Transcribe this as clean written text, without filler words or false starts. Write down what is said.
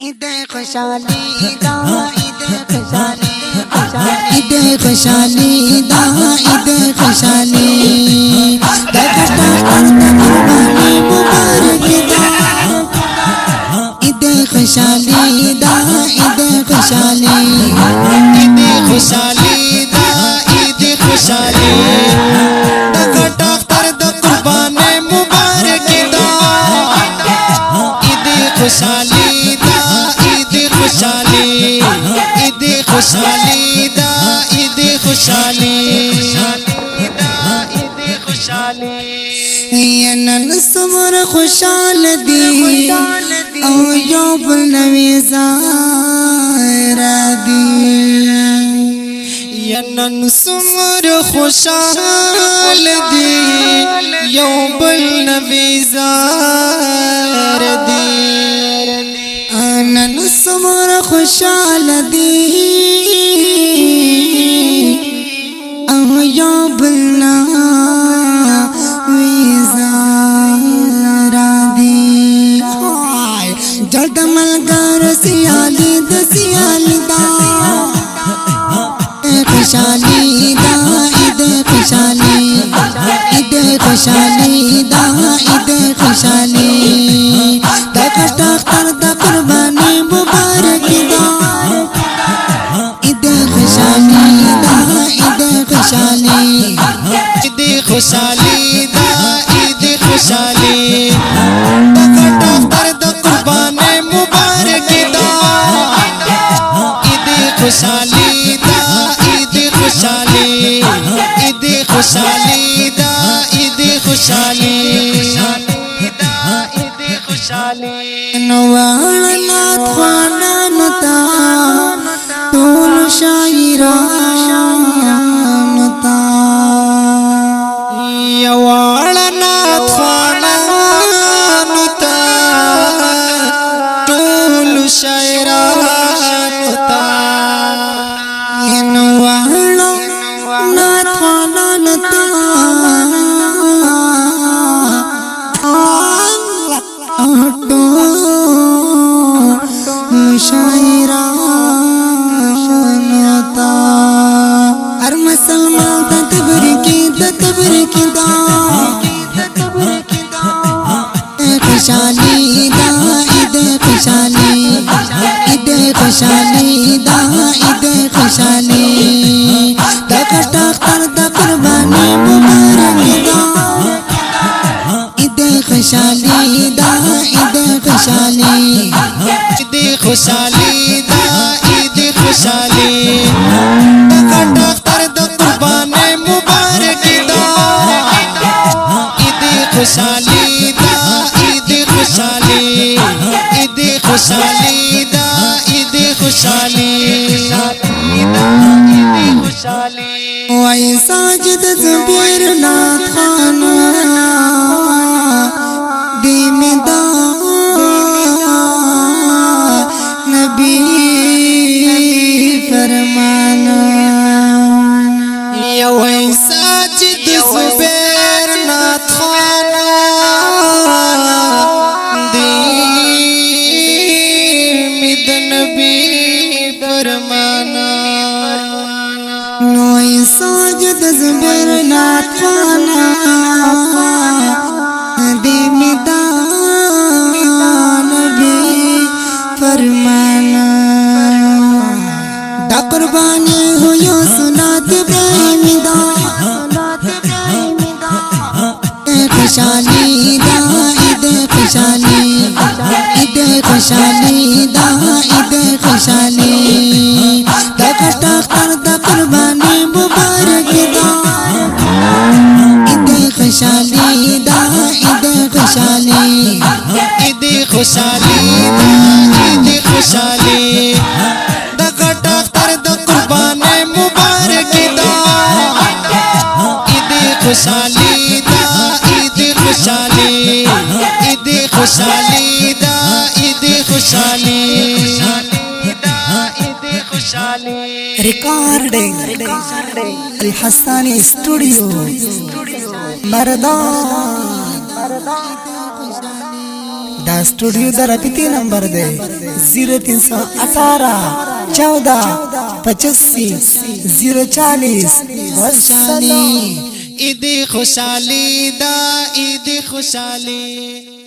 ईद खुशाली दा ईद खुशाली ईद खुशाली दा ईद खुशाली दकटा कुर्बानी मुबारक दा ईद खुशाली दा ईद खुशाली ईद खुशाली दा ईद खुशाली दकटा कुर्बानी मुबारक दा ईद खुशाली दा ईद खुशाली ईद खुशाली दा ईद खुशाली नन सुमर खुशाल दी ओ योब नवी ज़ारा दी नन सुमर खुशाल दी योब नवी ज़ारा दी नन सुमर खुशाल दी ओ योब जल्द मलगार सियाली दसियाली दा खुशाली दा ईद खुशाली ईद खुशाली दा ईद खुशाली दकटा करद कुर्बानी मुबारक दा ईद खुशाली दा ईद खुशाली ईद खुशाली दा ईद खुशाली दकटा करद कुर्बानी मुबारक दा ईद खुशाली दा ईद खुशाली ईद खुशाली दा ईद खुशाली नवाला खाना नता तोल शायरा नता यवाला खाना नता तोल शायरा नता नवाला खाना नता शायरा नता हर मुसलमान तबरकी दा खुशाली दा ईद खुशाली ईद खुशाली दा ईद खुशाली दकटा करद कुर्बानी मुबारक दा ईद खुशाली दा ईद खुशाली ईद खुशाली दा ईद खुशाली दकटा करद कुर्बानी मुबारक दा ईद खुशाली दा ईद खुशाली ईद खुशाली दा ईद खुशाली वाई साजिद ज़ुबैर नाथ खाना दीमदा नबी फरमाना या वाई साजिद ज़ुबैर नाथ खाना नबी फरमाना नोई साजिद ज़ुबैर नाथ खाना दीमदा नबी फरमाना दा कुर्बानी हुयो सुनात इब्राहिम दा खुशाली दा ईद खुशाली ईद खुशाली दा ईद खुशाली दकटा करद कुर्बानी मुबारक दा ईद खुशाली दा ईद खुशाली ईद खुशाली दा ईद खुशाली दकटा करद कुर्बानी मुबारक दा ईद खुशाली दा ईद खुशाली ईद खुशाली दा ईद खुशाली रिकॉर्डिंग अल हसानी स्टूडियो मरदा दा स्टूडियो दा रपीती नंबर दे 0318 14 85 040 खुशाली ईद खुशाली दा ईद खुशाली।